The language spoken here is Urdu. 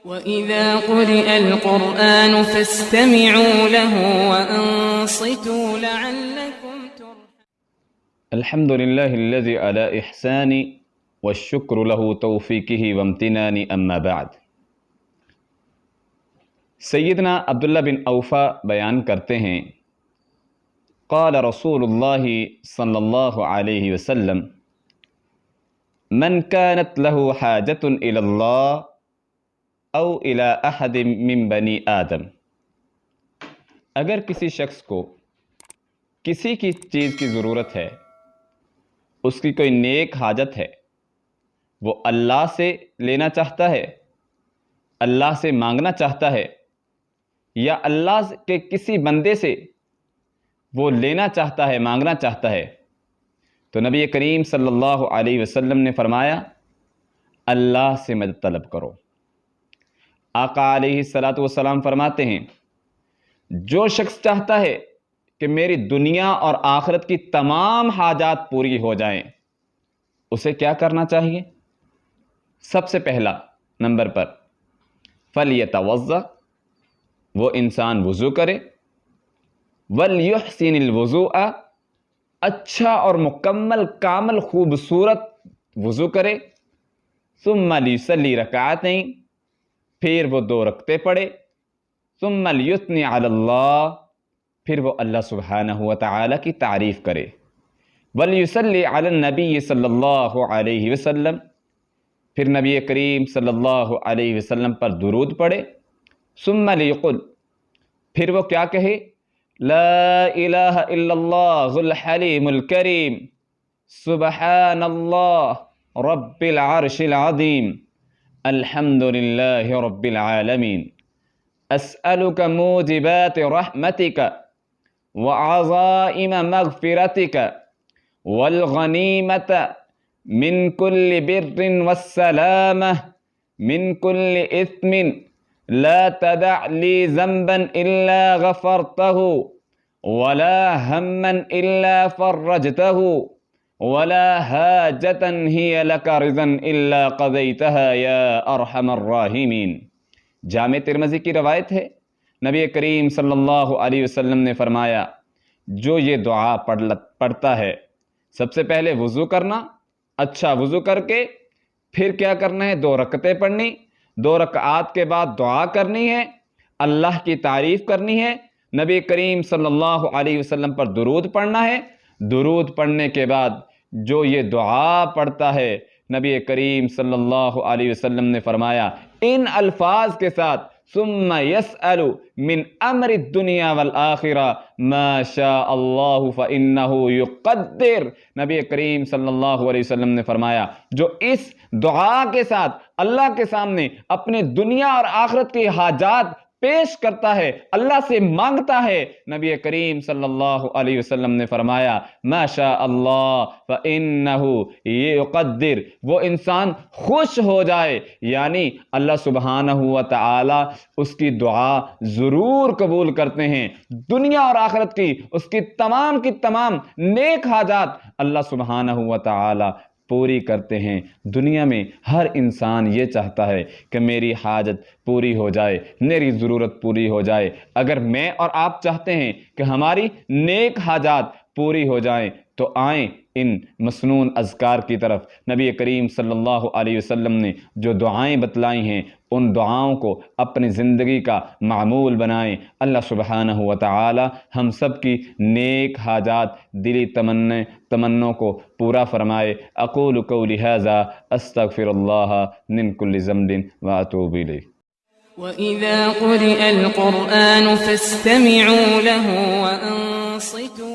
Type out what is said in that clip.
وَإِذَا قُرِئَ الْقُرْآنُ فَاسْتَمِعُوا لَهُ وَأَنصِتُوا لَعَلَّكُمْ تُرْحَمُونَ الحمد للہ الذی علی احسانی والشکر لہ توفیقہ وامتنانی اما بعد۔ سیدنا عبداللہ بن اوفا بیان کرتے ہیں، قال رسول اللہ صلی اللہ علیہ وسلم، من كانت له حاجة إلى الله او الى احد من بنی آدم، اگر کسی شخص کو کسی کی چیز کی ضرورت ہے، اس کی کوئی نیک حاجت ہے، وہ اللہ سے لینا چاہتا ہے، اللہ سے مانگنا چاہتا ہے، یا اللہ کے کسی بندے سے وہ لینا چاہتا ہے، مانگنا چاہتا ہے، تو نبی کریم صلی اللہ علیہ وسلم نے فرمایا اللہ سے مدد طلب کرو۔ آقا علیہ الصلاۃ والسلام فرماتے ہیں، جو شخص چاہتا ہے کہ میری دنیا اور آخرت کی تمام حاجات پوری ہو جائیں، اسے کیا کرنا چاہیے؟ سب سے پہلا نمبر پر فَلْيَتَوَضَّأْ، وہ انسان وضو کرے، وَلْيُحْسِنِ الْوُضُوءَ، اچھا اور مکمل کامل خوبصورت وضو کرے، ثُمَّ لِيُصَلِّ رَكَعَتَيْنِ، پھر وہ 2 رکعتیں پڑھے، ثُمَّ لِيُثْنِ عَلَى اللَّهِ، پھر وہ اللہ سبحانہ وتعالی کی تعریف کرے، وَلْيُصَلِّ عَلَى النَّبِيِّ صلی اللہ علیہ وسلم، پھر نبی کریم صلی اللہ علیہ وسلم پر درود پڑھے، ثُمَّ لِيقُلْ، پھر وہ کیا کہے؟ لا الہ الا اللہ الحلیم الکریم، سبحان اللہ رب العرش العظیم، الحمد للہ رب العالمین، اسألک موجبات رحمتک وعظائم مغفرتک والغنیمت من کل بر والسلامہ من کل اثم لا تدع لی ذنبا الا غفرتہ ولا ہما الا فرجتہ ولا حاجة هي لك رضا الا قضيتها یا ارحم الراحمین۔ جامع ترمذی کی روایت ہے، نبی کریم صلی اللہ علیہ وسلم نے فرمایا، جو یہ دعا پڑھتا ہے، سب سے پہلے وضو کرنا، اچھا وضو کر کے پھر کیا کرنا ہے؟ 2 رکعتیں پڑھنی، 2 رکعات کے بعد دعا کرنی ہے، اللہ کی تعریف کرنی ہے، نبی کریم صلی اللہ علیہ وسلم پر درود پڑھنا ہے، درود پڑھنے کے بعد جو یہ دعا پڑھتا ہے، نبی کریم صلی اللہ علیہ وسلم نے فرمایا ان الفاظ کے ساتھ، ثم يسأل من امر الدنیا والآخرہ ما شاء اللہ فإنہ یقدر، نبی کریم صلی اللہ علیہ وسلم نے فرمایا جو اس دعا کے ساتھ اللہ کے سامنے اپنی دنیا اور آخرت کی حاجات پیش کرتا ہے، اللہ سے مانگتا ہے، نبی کریم صلی اللہ علیہ وسلم نے فرمایا ما شاء اللہ فإنہ یقدر، وہ انسان خوش ہو جائے، یعنی اللہ سبحانہ وتعالی اس کی دعا ضرور قبول کرتے ہیں، دنیا اور آخرت کی اس کی تمام نیک حاجات اللہ سبحانہ وتعالی پوری کرتے ہیں۔ دنیا میں ہر انسان یہ چاہتا ہے کہ میری حاجت پوری ہو جائے، میری ضرورت پوری ہو جائے۔ اگر میں اور آپ چاہتے ہیں کہ ہماری نیک حاجات پوری ہو جائیں تو آئیں ان مسنون اذکار کی طرف۔ نبی کریم صلی اللہ علیہ وسلم نے جو دعائیں بتلائی ہیں، ان دعاؤں کو اپنی زندگی کا معمول بنائیں۔ اللہ سبحانہ وتعالی ہم سب کی نیک حاجات، دلی تمنوں کو پورا فرمائے۔ اقول قولی ھذا استغفر اللہ من کل ذنب واتوب الیہ۔ وَإِذَا قُرِئَ الْقُرْآنُ فَاسْتَمِعُوا لَهُ وَأَنصِتُوا